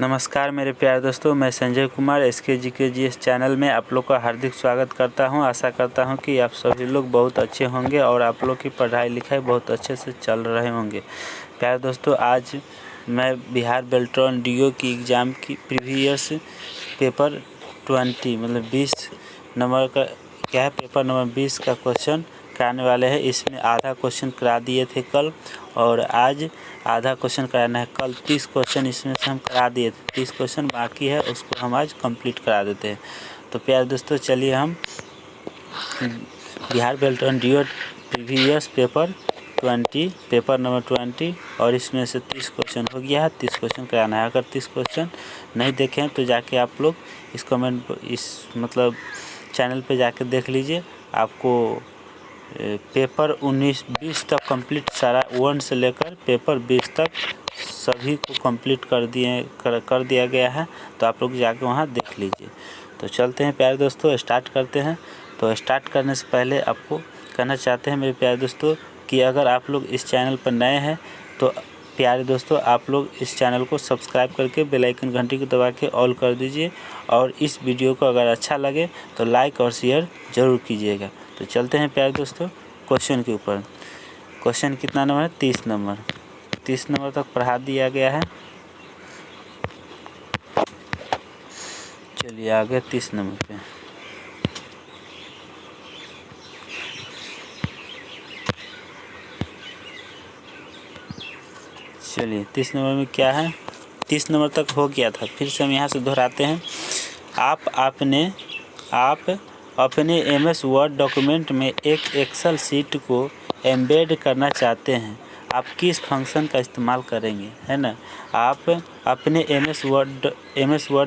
नमस्कार मेरे प्यारे दोस्तों, मैं संजय कुमार SKGKGS चैनल में आप लोग का हार्दिक स्वागत करता हूं। आशा करता हूं कि आप सभी लोग बहुत अच्छे होंगे और आप लोग की पढ़ाई लिखाई बहुत अच्छे से चल रहे होंगे। प्यारे दोस्तों, आज मैं बिहार बेल्ट्रॉन DO की एग्ज़ाम की प्रीवियस पेपर 20 मतलब 20 नंबर का क्या है, पेपर नंबर 20 का क्वेश्चन कराने वाले हैं। इसमें आधा क्वेश्चन करा दिए थे कल और आज आधा क्वेश्चन कराना है। कल 30 क्वेश्चन इसमें से हम करा दिए थे, 30 क्वेश्चन बाकी है, उसको हम आज कंप्लीट करा देते हैं। तो प्यारे दोस्तों, चलिए हम Bihar Beltron DO previous paper 20 paper number 20 और इसमें से 30 क्वेश्चन हो गया है। 30 क्वेश्चन कराना है। अगर 30 क्वेश्चन नहीं देखें तो जाके आप लोग इस कमेंट इस मतलब चैनल पे जाके देख लीजिए। आपको पेपर 19-20 तक कंप्लीट सारा 1 से लेकर पेपर 20 तक सभी को कंप्लीट कर दिया गया है। तो आप लोग जाके वहाँ देख लीजिए। तो चलते हैं प्यारे दोस्तों, स्टार्ट करते हैं। तो स्टार्ट करने से पहले आपको कहना चाहते हैं मेरे प्यारे दोस्तों कि अगर आप लोग इस चैनल पर नए हैं तो प्यारे दोस्तों आप लोग इस चैनल को सब्सक्राइब करके बेल आइकन घंटी को दबा के ऑल कर दीजिए और इस वीडियो को अगर अच्छा लगे तो लाइक और शेयर ज़रूर कीजिएगा। तो चलते हैं प्यारे दोस्तों क्वेश्चन के ऊपर। क्वेश्चन कितना नंबर है? 30 नंबर। 30 नंबर तक पढ़ा दिया गया है। चलिए आगे 30 नंबर पे। चलिए 30 नंबर में क्या है? 30 नंबर तक हो गया था, फिर से हम यहाँ से दोहराते हैं। आप अपने MS वर्ड डॉक्यूमेंट में एक एक्सेल शीट को एम्बेड करना चाहते हैं। आप किस फंक्शन का इस्तेमाल करेंगे, है ना? आप अपने MS वर्ड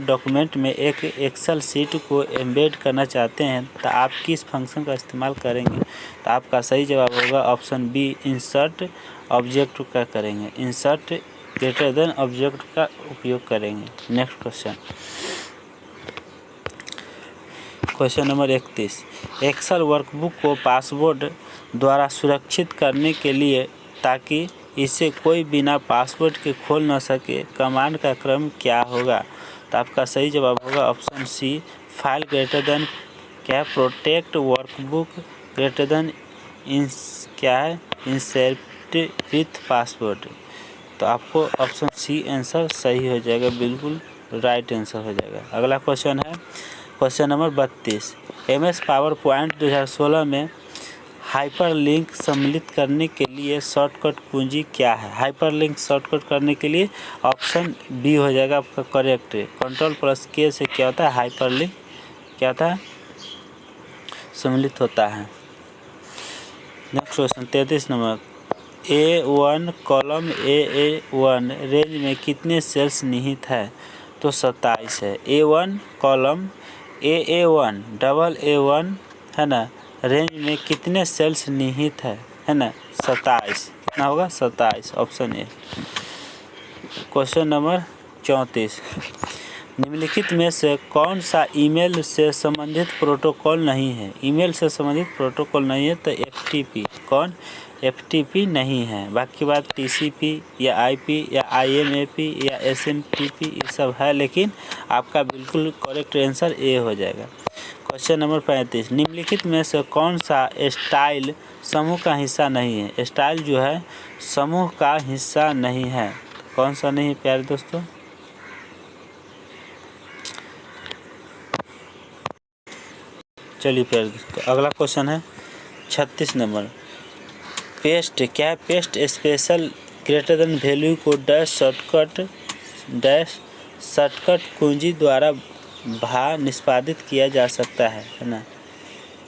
डॉक्यूमेंट में एक एक्सेल शीट को एम्बेड करना चाहते हैं तो आप किस फंक्शन का इस्तेमाल करेंगे? तो आपका सही जवाब होगा ऑप्शन बी, इंसर्ट ऑब्जेक्ट का करेंगे। इंसर्ट ग्रेटर देन ऑब्जेक्ट का उपयोग करेंगे। Next question number 31। Excel workbook को पासवर्ड द्वारा सुरक्षित करने के लिए ताकि इसे कोई बिना पासवर्ड के खोल न सके, कमांड का क्रम क्या होगा? तो आपका सही जवाब होगा option C, file greater than क्या, protect workbook greater than encrypt with password. तो आपको ऑप्शन सी आंसर सही हो जाएगा, बिल्कुल राइट आंसर हो जाएगा। अगला क्वेश्चन है question number 32। MS power point 2016 में हाइपरलिंक सम्मिलित करने के लिए शॉर्टकट कुंजी क्या है? हाइपरलिंक शॉर्टकट करने के लिए ऑप्शन बी हो जाएगा आपका करेक्ट। Ctrl+K से क्या होता है? हाइपरलिंक क्या होता है? सम्मिलित होता है। Next question 33 number. A1 column AA1 range में कितने सेल्स निहित है? तो 27 है। A1 column AA1 double A1 है ना, रेंज में कितने सेल्स निहित है ना? 27। कितना होगा? 27, ऑप्शन ए। Question number 34। निम्नलिखित में से कौन सा ईमेल से संबंधित प्रोटोकॉल नहीं है? ईमेल से संबंधित प्रोटोकॉल नहीं है तो FTP। कौन? FTP नहीं है। बाकी बात TCP या IP या IMAP या SMTP ये सब है, लेकिन आपका बिल्कुल करेक्ट आंसर ए हो जाएगा। Question number 35। निम्नलिखित में से कौन सा स्टाइल समूह का हिस्सा नहीं है? स्टाइल जो है समूह का हिस्सा नहीं है। कौन सा नहीं है प्यारे दोस्तों? चलिए प्यारे दोस्तों, अगला क्वेश्चन है 36 नंबर। पेस्ट क्या है? Paste special greater than value को डैश शॉर्टकट कुंजी द्वारा निष्पादित किया जा सकता है ना?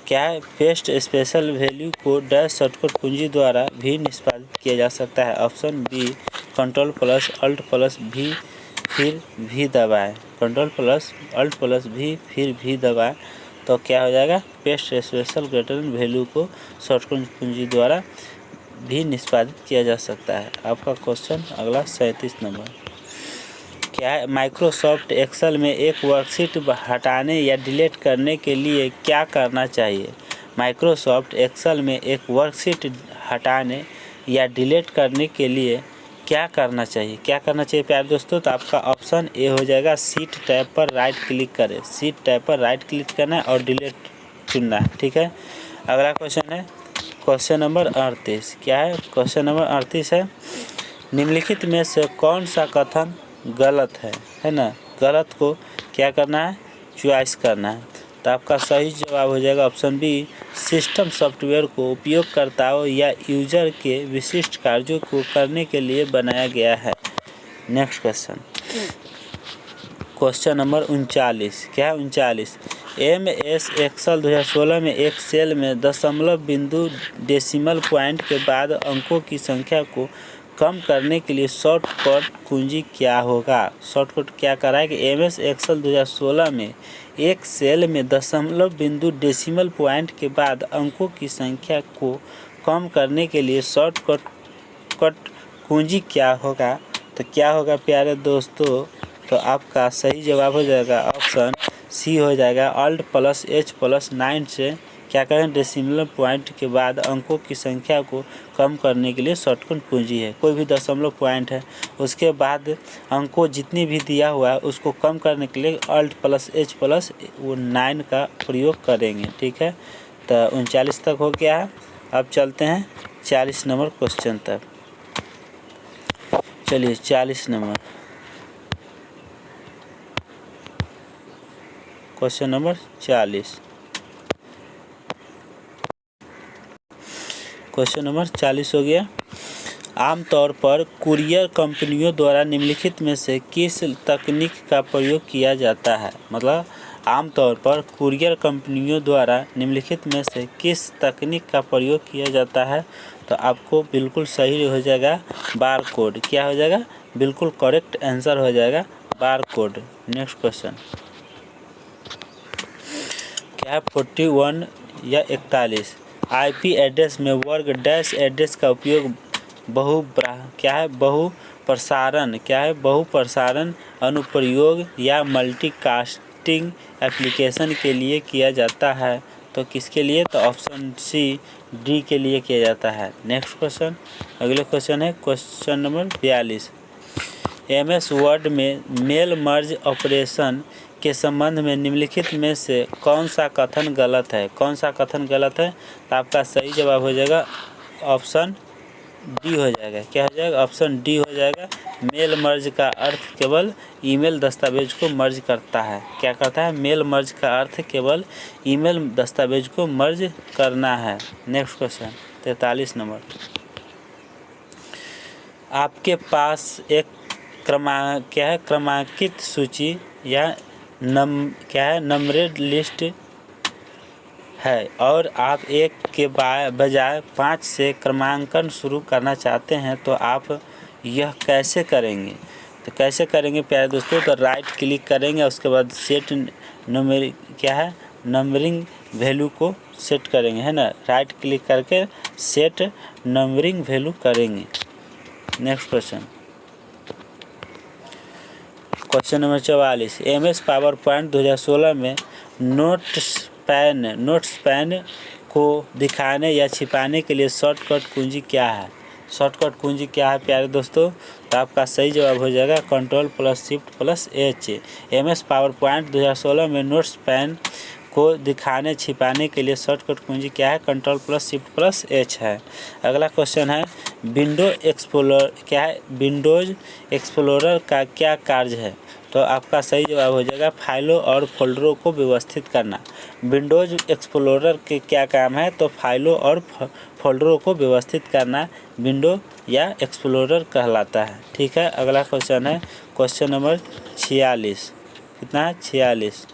क्या है? पेस्ट स्पेशल वैल्यू को डैश शॉर्टकट कुंजी द्वारा भी निष्पादित किया जा सकता है। ऑप्शन बी, Ctrl+Alt+V फिर भी दबाएं। Ctrl+Alt+V फिर भी दबाएं तो क्या हो जाएगा? Paste special greater than value को शॉर्टकट कुंजी द्वारा भी निष्पादित किया जा सकता है। आपका क्वेश्चन अगला 37 नंबर। क्या है? माइक्रोसॉफ्ट एक्सेल में एक वर्कशीट हटाने या डिलीट करने के लिए क्या करना चाहिए? माइक्रोसॉफ्ट एक्सेल में एक वर्कशीट हटाने या डिलीट करने के लिए क्या करना चाहिए, क्या करना चाहिए प्यारे दोस्तों? तो आपका ऑप्शन ए हो जाएगा, सीट टैब पर राइट क्लिक करें। सीट टैब पर राइट क्लिक करना है और डिलीट चुनना है, ठीक है। अगला क्वेश्चन है क्वेश्चन नंबर 38। क्या है? क्वेश्चन नंबर 38 है, निम्नलिखित में से कौन सा कथन गलत है ना? गलत को क्या करना है? चॉइस करना है। तो आपका सही जवाब हो जाएगा ऑप्शन बी, सिस्टम सॉफ्टवेयर को उपयोगकर्ताओं या यूजर के विशिष्ट कार्यों को करने के लिए बनाया गया है। Next question, question number 39। क्या है? 39, MS एक्सेल 2016 में एक सेल में दशमलव बिंदु डेसिमल पॉइंट के बाद अंकों की संख्या को कम करने के लिए शॉर्टकट कुंजी क्या होगा? शॉर्टकट क्या करा है कि MS एक्सेल 2016 में एक सेल में दशमलव बिंदु डेसिमल पॉइंट के बाद अंकों की संख्या को कम करने के लिए शॉर्टकट कुंजी क्या होगा? तो क्या होगा प्यारे दोस्तों? तो आपका सही जवाब हो जाएगा ऑप्शन सी हो जाएगा, Alt+H+9 से क्या करें? डेसिमल पॉइंट के बाद अंकों की संख्या को कम करने के लिए शॉर्टकट कुंजी है। कोई भी दशमलव पॉइंट है उसके बाद अंकों जितनी भी दिया हुआ है उसको कम करने के लिए Alt+H+9 का प्रयोग करेंगे, ठीक है। तो 39 तक हो गया है। अब चलते हैं 40 नंबर क्वेश्चन तक। चलिए 40 number question number 40। Question number 40 हो गया। आमतौर पर कुरियर कंपनियों द्वारा निम्नलिखित में से किस तकनीक का प्रयोग किया जाता है? मतलब आमतौर पर कुरियर कंपनियों द्वारा निम्नलिखित में से किस तकनीक का प्रयोग किया जाता है? तो आपको बिल्कुल सही हो जाएगा बार कोड। क्या हो जाएगा? बिल्कुल करेक्ट आंसर हो जाएगा बार कोड। नेक्स्ट क्वेश्चन क्या है? 41 या 41, IP एड्रेस में वर्ग डैश एड्रेस का उपयोग बहुप्रसारण अनुप्रयोग या मल्टीकास्टिंग एप्लीकेशन के लिए किया जाता है। तो किसके लिए? तो ऑप्शन सी डी के लिए किया जाता है। नेक्स्ट क्वेश्चन, अगले क्वेश्चन है क्वेश्चन नंबर 42। MS वर्ड में मेल मर्ज ऑपरेशन के संबंध में निम्नलिखित में से कौन सा कथन गलत है? कौन सा कथन गलत है? तो आपका सही जवाब हो जाएगा ऑप्शन डी हो जाएगा। क्या हो जाएगा? ऑप्शन डी हो जाएगा। मेल मर्ज का अर्थ केवल ईमेल दस्तावेज को मर्ज करता है। क्या करता है? मेल मर्ज का अर्थ केवल ईमेल दस्तावेज को मर्ज करना है। नेक्स्ट क्वेश्चन 43 नंबर, आपके पास एक क्रमांकित सूची या नंबरेड लिस्ट है और आप एक के बजाय 5 से क्रमांकन शुरू करना चाहते हैं, तो आप यह कैसे करेंगे? तो कैसे करेंगे प्यारे दोस्तों? तो राइट क्लिक करेंगे, उसके बाद सेट नंबरिंग वैल्यू को सेट करेंगे, है ना। राइट क्लिक करके सेट नंबरिंग वैल्यू करेंगे। Next question number 44, MS power point 2016 में नोट्स पैन को दिखाने या छिपाने के लिए शॉर्टकट कुंजी क्या है? शॉर्टकट कुंजी क्या है प्यारे दोस्तों? तो आपका सही जवाब हो जाएगा Ctrl+Shift+H। MS पावर पॉइंट 2016 में नोट्स पैन को दिखाने छिपाने के लिए शॉर्टकट कुंजी क्या है? Ctrl+Shift+H है। अगला क्वेश्चन है, विंडोज एक्सप्लोरर का क्या कार्य है? तो आपका सही जवाब हो जाएगा फाइलों और फोल्डरों को व्यवस्थित करना। विंडोज एक्सप्लोरर के क्या काम है? तो फाइलों और फोल्डरों को व्यवस्थित करना विंडो या एक्सप्लोरर कहलाता है, ठीक है। अगला क्वेश्चन है क्वेश्चन नंबर 46। कितना है? 46।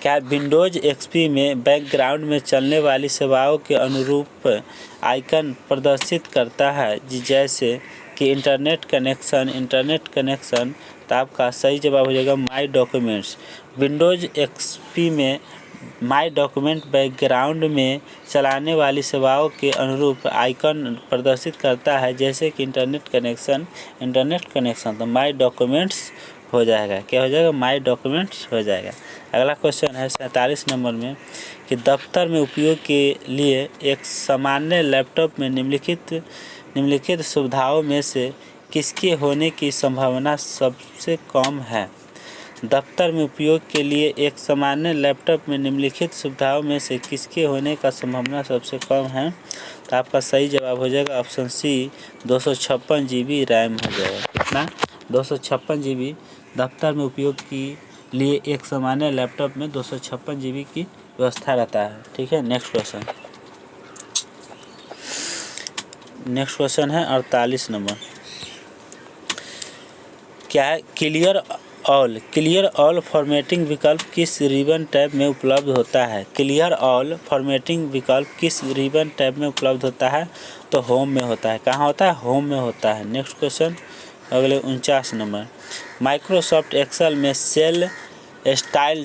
क्या विंडोज XP में बैकग्राउंड में चलने वाली सेवाओं के अनुरूप आइकन प्रदर्शित करता है, जैसे कि इंटरनेट कनेक्शन? तो आपका सही जवाब हो जाएगा माई डॉक्यूमेंट्स। विंडोज XP में माई डॉक्यूमेंट बैकग्राउंड में चलाने वाली सेवाओं के अनुरूप आइकन प्रदर्शित करता है, जैसे कि इंटरनेट कनेक्शन। तो माई डॉक्यूमेंट्स हो जाएगा। क्या हो जाएगा? माई डॉक्यूमेंट्स हो जाएगा। अगला क्वेश्चन है 47 नंबर में कि दफ्तर में उपयोग के लिए एक सामान्य लैपटॉप में निम्नलिखित निम्नलिखित सुविधाओं में से किसके होने की संभावना सबसे कम है? दफ्तर में उपयोग के लिए एक सामान्य लैपटॉप में निम्नलिखित सुविधाओं में से किसके होने का संभावना सबसे कम है? तो आपका सही जवाब हो जाएगा ऑप्शन सी 256 GB रैम हो जाएगा। कितना? 256 GB दफ्तर में उपयोग के लिए एक सामान्य लैपटॉप में 256 GB की व्यवस्था रहता है। ठीक है, नेक्स्ट क्वेश्चन है 48 नंबर। क्या है? क्लियर ऑल फॉर्मेटिंग विकल्प किस रिबन टैब में उपलब्ध होता है? क्लियर ऑल फॉर्मेटिंग विकल्प किस रिबन टैब में उपलब्ध होता है? तो होम में होता है। कहाँ होता है? होम में होता है। नेक्स्ट क्वेश्चन अगले 49 नंबर। माइक्रोसॉफ्ट एक्सेल में सेल स्टाइल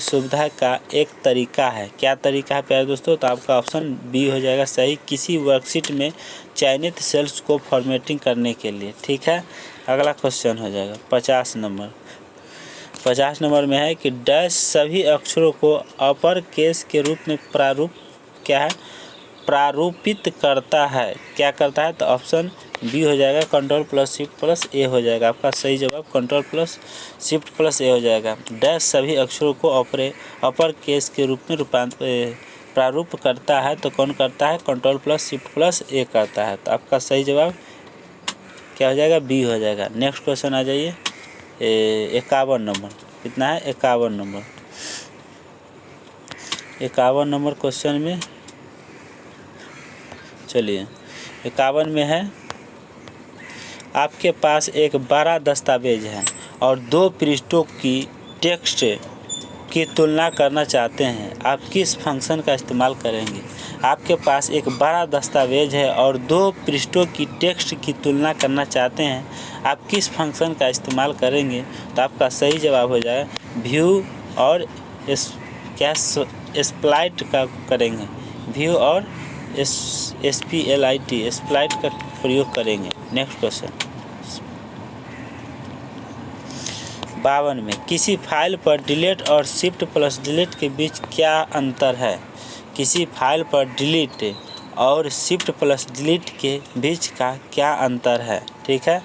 सुविधा का एक तरीका है। क्या तरीका है प्यारे दोस्तों? तो आपका ऑप्शन बी हो जाएगा सही, किसी वर्कशीट में चयनित सेल्स को फॉर्मेटिंग करने के लिए। ठीक है, अगला क्वेश्चन हो जाएगा 50 नंबर। 50 नंबर में है कि डैश सभी अक्षरों को अपर केस के रूप में प्रारूपित करता है। क्या करता है? तो ऑप्शन बी हो जाएगा Ctrl+Shift+A हो जाएगा। आपका सही जवाब Ctrl+Shift+A हो जाएगा। डैश सभी अक्षरों को अपर केस के रूप में प्रारूप करता है। तो कौन करता है? Ctrl+Shift+A करता है। तो आपका सही जवाब क्या हो जाएगा? बी हो जाएगा। नेक्स्ट क्वेश्चन आ जाइए 51 नंबर। कितना है? 51 नंबर। 51 नंबर क्वेश्चन में चलिए 51 में है, आपके पास एक बड़ा दस्तावेज है और 2 पृष्ठों की टेक्स्ट की तुलना करना चाहते हैं, आप किस फंक्शन का इस्तेमाल करेंगे? आपके पास एक बड़ा दस्तावेज है और 2 पृष्ठों की टेक्स्ट की तुलना करना चाहते हैं, आप किस फंक्शन का इस्तेमाल करेंगे? तो आपका सही जवाब हो जाएगा व्यू और स्प्लाइट का करेंगे। व्यू और स्प्लाइट का प्रयोग करेंगे। नेक्स्ट क्वेश्चन 52 में किसी फाइल पर डिलीट और Shift+Delete के बीच क्या अंतर है? किसी फाइल पर डिलीट और Shift+Delete के बीच का क्या अंतर है? ठीक है,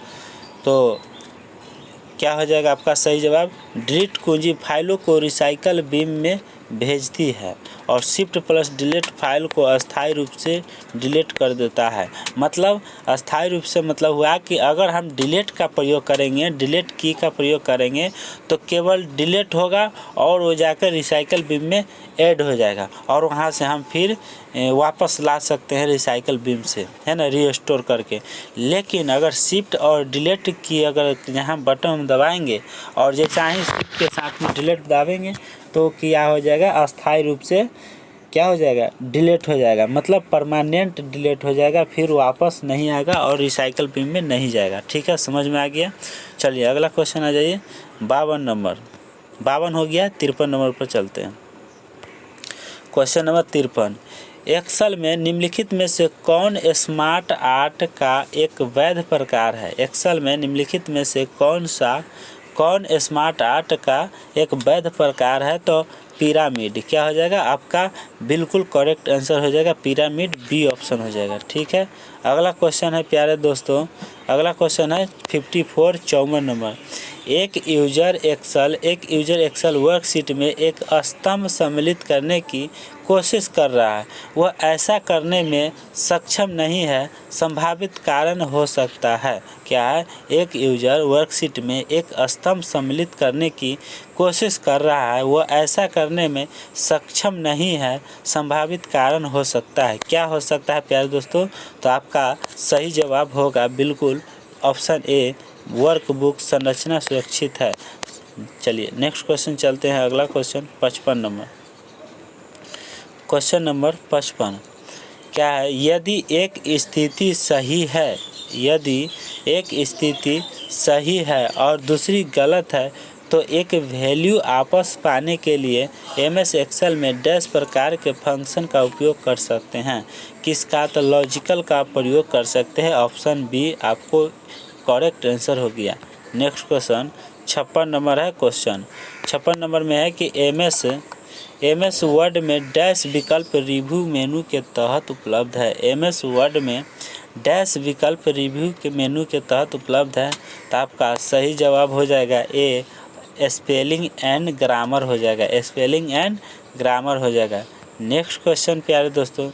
तो क्या हो जाएगा आपका सही जवाब? डिलीट कुंजी फाइलों को रिसाइकल बीम में भेजती है और Shift+Delete फाइल को अस्थायी रूप से डिलीट कर देता है। मतलब अस्थायी रूप से मतलब हुआ कि अगर हम डिलीट का प्रयोग करेंगे, डिलीट की का प्रयोग करेंगे तो केवल डिलीट होगा और वो जाकर रिसाइकल बीम में ऐड हो जाएगा और वहाँ से हम फिर वापस ला सकते हैं रिसाइकल बीम से, है ना, रीस्टोर करके। लेकिन अगर शिफ्ट और डिलीट की अगर यहाँ बटन दबाएंगे और जैसा ही शिफ्ट के साथ में डिलीट दबाएंगे तो क्या हो जाएगा? अस्थायी रूप से क्या हो जाएगा? डिलीट हो जाएगा। मतलब परमानेंट डिलीट हो जाएगा, फिर वापस नहीं आएगा और रिसाइकल बीम में नहीं जाएगा। ठीक है, समझ में आ गया? चलिए अगला क्वेश्चन आ जाइए 52 नंबर। 52 हो गया, 53 नंबर पर चलते हैं। Question number 53। एक्सेल में निम्नलिखित में से कौन स्मार्ट आर्ट का एक वैध प्रकार है? एक्सेल में निम्नलिखित में से कौन स्मार्ट आर्ट का एक वैध प्रकार है? तो पिरामिड। क्या हो जाएगा? आपका बिल्कुल करेक्ट आंसर हो जाएगा पिरामिड, बी ऑप्शन हो जाएगा। ठीक है, अगला क्वेश्चन है प्यारे दोस्तों, अगला क्वेश्चन है 54 नंबर। एक यूजर एक्सेल वर्कशीट में एक स्तंभ सम्मिलित करने की कोशिश कर रहा है, वह ऐसा करने में सक्षम नहीं है, संभावित कारण हो सकता है। क्या है? एक यूजर वर्कशीट में एक स्तंभ सम्मिलित करने की कोशिश कर रहा है, वह ऐसा करने में सक्षम नहीं है, संभावित कारण हो सकता है। क्या हो सकता है प्यारे दोस्तों? तो आपका सही जवाब होगा बिल्कुल ऑप्शन ए, वर्कबुक संरचना सुरक्षित है। चलिए नेक्स्ट क्वेश्चन चलते हैं। अगला क्वेश्चन 55 नंबर। क्वेश्चन नंबर 55 क्या है? यदि एक स्थिति सही है और दूसरी गलत है तो एक वैल्यू आपस पाने के लिए MS एक्सेल में डैश प्रकार के फंक्शन का उपयोग कर सकते हैं। किसका? तो लॉजिकल का प्रयोग कर सकते हैं। ऑप्शन बी आपको करेक्ट आंसर हो गया। नेक्स्ट क्वेश्चन 56 नंबर है। क्वेश्चन 56 नंबर में है कि MS वर्ड में डैश विकल्प रिव्यू मेनू के तहत उपलब्ध है। MS वर्ड में डैश विकल्प रिव्यू के मेनू के तहत उपलब्ध है। तो आपका सही जवाब हो जाएगा ए, स्पेलिंग एंड ग्रामर हो जाएगा, स्पेलिंग एंड ग्रामर हो जाएगा। नेक्स्ट क्वेश्चन प्यारे दोस्तों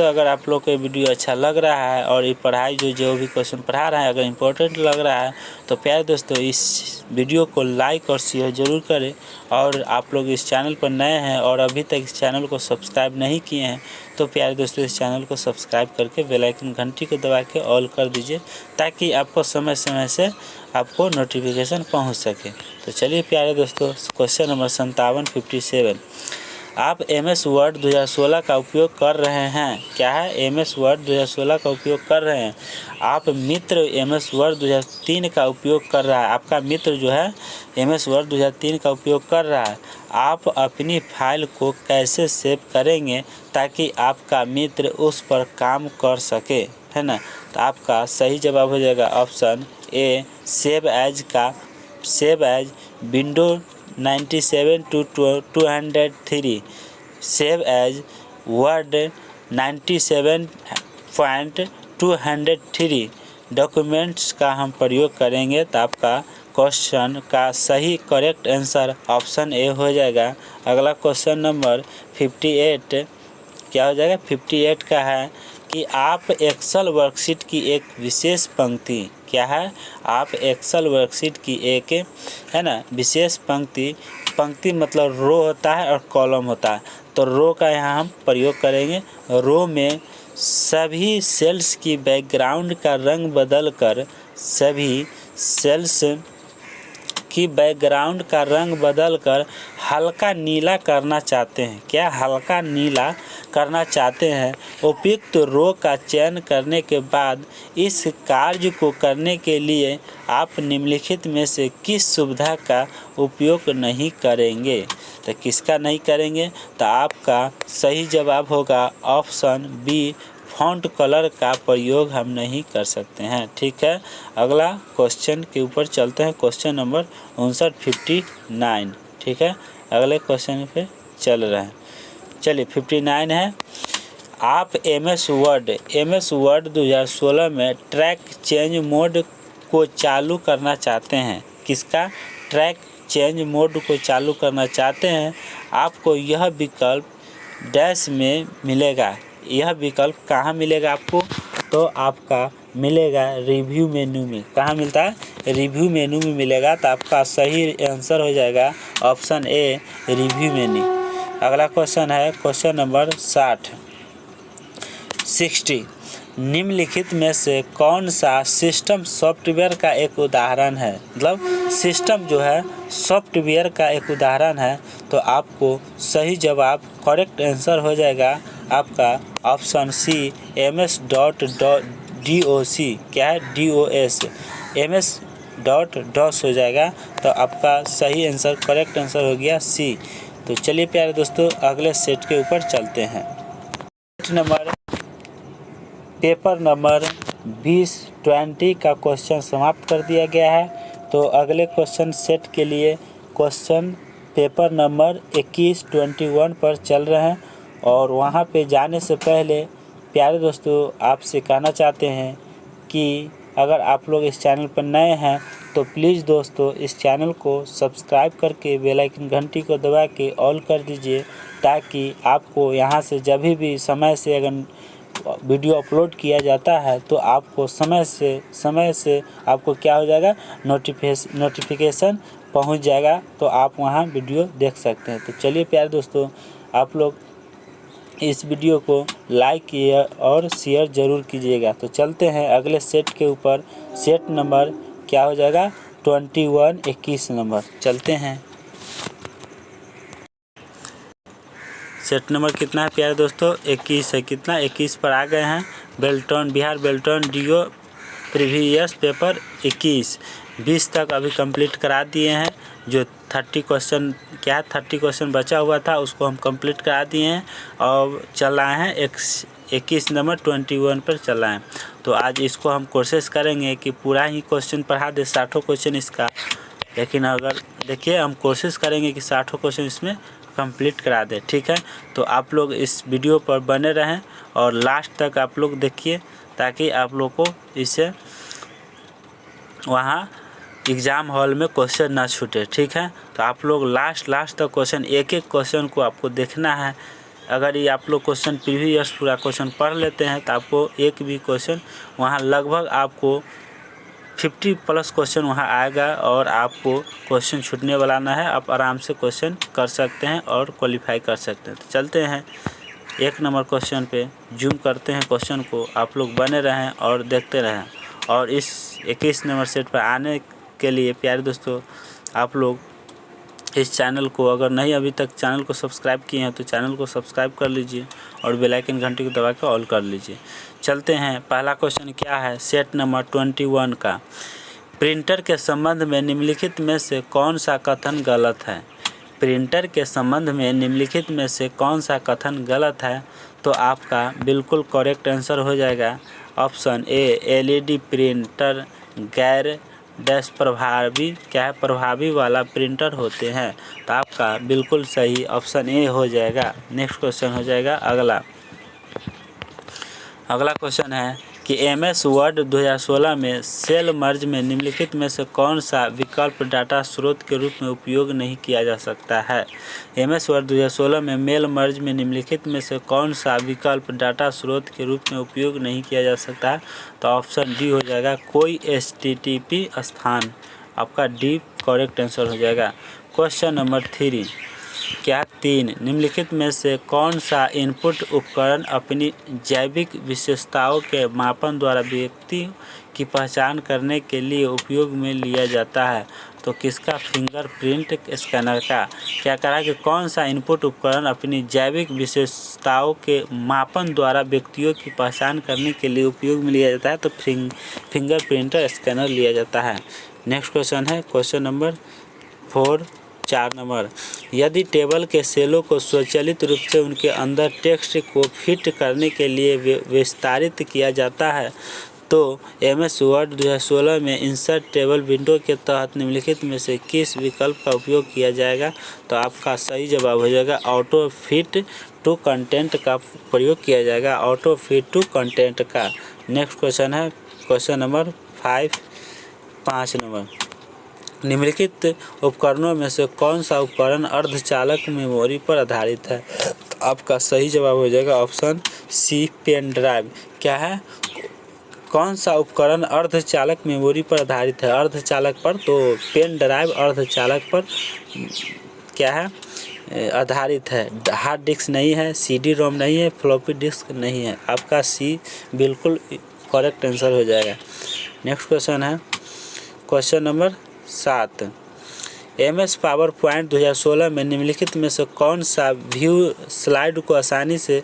अगर आप लोग को वीडियो अच्छा लग रहा है और ये पढ़ाई जो भी क्वेश्चन पढ़ा रहा है अगर इम्पोर्टेंट लग रहा है तो प्यारे दोस्तों इस वीडियो को लाइक और शेयर ज़रूर करें। और आप लोग इस चैनल पर नए हैं और अभी तक इस चैनल को सब्सक्राइब नहीं किए हैं तो प्यारे दोस्तों इस चैनल को सब्सक्राइब करके बेल आइकन घंटी को दबा के ऑल कर दीजिए ताकि आपको समय समय से आपको नोटिफिकेशन पहुंच सके। तो चलिए प्यारे दोस्तों क्वेश्चन नंबर 57 आप MS वर्ड 2016 का उपयोग कर रहे हैं। क्या है? MS वर्ड 2016 का उपयोग कर रहे हैं। आप मित्र MS वर्ड 2003 का उपयोग कर रहा है। आपका मित्र जो है MS वर्ड 2003 का उपयोग कर रहा है। आप अपनी फाइल को कैसे सेव करेंगे ताकि आपका मित्र उस पर काम कर सके, है ना। तो आपका सही जवाब हो जाएगा option A, save as window 97 to 203, save as Word 97.203 documents का हम प्रयोग करेंगे। तो आपका क्वेश्चन का सही करेक्ट आंसर ऑप्शन ए हो जाएगा। अगला क्वेश्चन नंबर 58 क्या हो जाएगा? 58 का है कि आप एक्सेल वर्कशीट की एक विशेष पंक्ति, क्या है? आप एक्सेल वर्कशीट की एक, है ना, विशेष पंक्ति मतलब रो होता है और कॉलम होता है। तो रो का यहाँ हम प्रयोग करेंगे। रो में सभी सेल्स की बैकग्राउंड का रंग बदलकर सभी सेल्स की बैकग्राउंड का रंग बदलकर हल्का नीला करना चाहते हैं। क्या? हल्का नीला करना चाहते हैं। उपयुक्त रो का चयन करने के बाद इस कार्य को करने के लिए आप निम्नलिखित में से किस सुविधा का उपयोग नहीं करेंगे? तो किसका नहीं करेंगे? तो आपका सही जवाब होगा ऑप्शन बी, फॉन्ट कलर का प्रयोग हम नहीं कर सकते हैं। ठीक है, अगला क्वेश्चन के ऊपर चलते हैं। Question number 59। ठीक है, अगले क्वेश्चन पे चल रहे हैं। चलिए 59 है, आप MS वर्ड 2016 में ट्रैक चेंज मोड को चालू करना चाहते हैं। किसका? ट्रैक चेंज मोड को चालू करना चाहते हैं। आपको यह विकल्प डैश में मिलेगा। यह विकल्प कहाँ मिलेगा आपको? तो आपका मिलेगा रिव्यू मेनू में। कहाँ मिलता है? रिव्यू मेनू में मिलेगा। तो आपका सही आंसर हो जाएगा ऑप्शन ए, रिव्यू मेनू। अगला क्वेश्चन है क्वेश्चन नंबर 60। निम्नलिखित में से कौन सा सिस्टम सॉफ्टवेयर का एक उदाहरण है? मतलब सिस्टम जो है सॉफ्टवेयर का एक उदाहरण है। तो आपको सही जवाब करेक्ट आंसर हो जाएगा आपका ऑप्शन सी, MS.DOS। क्या है? DOS, MS.DOS हो जाएगा। तो आपका सही आंसर करेक्ट आंसर हो गया सी। तो चलिए प्यारे दोस्तों अगले सेट के ऊपर चलते हैं। पेपर नंबर 20 का क्वेश्चन समाप्त कर दिया गया है। तो अगले क्वेश्चन सेट के लिए क्वेश्चन पेपर नंबर 21 पर चल रहे हैं। और वहाँ पे जाने से पहले प्यारे दोस्तों आपसे कहना चाहते हैं कि अगर आप लोग इस चैनल पर नए हैं तो प्लीज़ दोस्तों इस चैनल को सब्सक्राइब करके बेल आइकन घंटी को दबा के ऑल कर दीजिए ताकि आपको यहाँ से जब भी समय से अगर वीडियो अपलोड किया जाता है तो आपको समय से आपको क्या हो जाएगा, नोटिफिकेशन पहुंच जाएगा। तो आप वहां वीडियो देख सकते हैं। तो चलिए प्यारे दोस्तों आप लोग इस वीडियो को लाइक और शेयर ज़रूर कीजिएगा। तो चलते हैं अगले सेट के ऊपर। सेट नंबर क्या हो जाएगा? 21 नंबर। चलते हैं। सेट नंबर कितना है प्यारे दोस्तों? 21 है। कितना? 21 पर आ गए हैं। Bihar Belton DO previous paper 20 तक अभी कंप्लीट करा दिए हैं। जो 30 क्वेश्चन 30 क्वेश्चन बचा हुआ था उसको हम कंप्लीट करा दिए हैं और चल रहे हैं 21 नंबर 21 पर चल रहा है। तो आज इसको हम कोशिश करेंगे कि पूरा ही क्वेश्चन पढ़ा दे, 60 क्वेश्चन इसका। लेकिन अगर देखिए हम कोशिश करेंगे कि 60 क्वेश्चन इसमें कंप्लीट करा दे। ठीक है, तो आप लोग इस वीडियो पर बने रहें और लास्ट तक आप लोग देखिए ताकि आप लोग को इससे वहाँ एग्ज़ाम हॉल में क्वेश्चन ना छूटे। ठीक है, तो आप लोग लास्ट तक क्वेश्चन एक क्वेश्चन को आपको देखना है। अगर ये आप लोग क्वेश्चन प्रीवियस पूरा क्वेश्चन पढ़ लेते हैं तो आपको एक भी क्वेश्चन वहाँ लगभग आपको 50+ क्वेश्चन वहाँ आएगा और आपको क्वेश्चन छूटने वाला ना है। आप आराम से क्वेश्चन कर सकते हैं और क्वालिफाई कर सकते हैं। तो चलते हैं 1 नंबर क्वेश्चन पे, जूम करते हैं क्वेश्चन को। आप लोग बने रहें और देखते रहें। और इस 21 नंबर सेट पर आने के लिए प्यारे दोस्तों, आप लोग इस चैनल को अगर नहीं अभी तक चैनल को सब्सक्राइब किए हैं तो चैनल को सब्सक्राइब कर लीजिए और बेल आइकन घंटी को दबा के ऑल कर लीजिए। चलते हैं, पहला क्वेश्चन क्या है सेट नंबर 21 का। प्रिंटर के संबंध में निम्नलिखित में से कौन सा कथन गलत है। प्रिंटर के संबंध में निम्नलिखित में से कौन सा कथन गलत है, तो आपका बिल्कुल करेक्ट आंसर हो जाएगा ऑप्शन ए, एलईडी प्रिंटर गैर डैश प्रभावी प्रभावी वाला प्रिंटर होते हैं। तो आपका बिल्कुल सही ऑप्शन ए हो जाएगा। नेक्स्ट क्वेश्चन हो जाएगा अगला क्वेश्चन है कि एमएस वर्ड 2016 में सेल मर्ज में निम्नलिखित में से कौन सा विकल्प डाटा स्रोत के रूप में उपयोग नहीं किया जा सकता है। एमएस वर्ड 2016 में मेल मर्ज में निम्नलिखित में से कौन सा विकल्प डाटा स्रोत के रूप में उपयोग नहीं किया जा सकता है। तो ऑप्शन डी हो जाएगा कोई HTTP स्थान। आपका डी करेक्ट आंसर हो जाएगा। क्वेश्चन नंबर 3 क्या 3 निम्नलिखित में से कौन सा इनपुट उपकरण अपनी जैविक विशेषताओं के मापन द्वारा व्यक्ति की पहचान करने के लिए उपयोग में लिया जाता है। तो किसका, फिंगरप्रिंट स्कैनर का। क्या कह रहा है कि कौन सा इनपुट उपकरण अपनी जैविक विशेषताओं के मापन द्वारा व्यक्तियों की पहचान करने के लिए उपयोग में लिया जाता है। तो फिंगरप्रिंट स्कैनर लिया जाता है। नेक्स्ट क्वेश्चन है क्वेश्चन नंबर 4 नंबर। यदि टेबल के सेलों को स्वचालित रूप से उनके अंदर टेक्स्ट को फिट करने के लिए विस्तारित किया जाता है तो एमएस वर्ड 2016 में इंसर्ट टेबल विंडो के तहत निम्नलिखित में से किस विकल्प का उपयोग किया जाएगा। तो आपका सही जवाब हो जाएगा ऑटो फिट टू कंटेंट का प्रयोग किया जाएगा, ऑटो फिट टू कंटेंट का। नेक्स्ट क्वेश्चन है क्वेश्चन नंबर 5 नंबर। निम्नलिखित उपकरणों में से कौन सा उपकरण अर्धचालक मेमोरी पर आधारित है। तो आपका सही जवाब हो जाएगा ऑप्शन सी, पेन ड्राइव। क्या है, कौन सा उपकरण अर्धचालक मेमोरी पर आधारित है। अर्धचालक पर, तो पेन ड्राइव अर्धचालक पर क्या है आधारित है। हार्ड डिस्क नहीं है, CD रोम नहीं है, फ्लॉपी डिस्क नहीं है। आपका सी बिल्कुल करेक्ट आंसर हो जाएगा। नेक्स्ट क्वेश्चन है question number 7। MS power point 2016 में निम्नलिखित में से कौन सा व्यू स्लाइड को आसानी से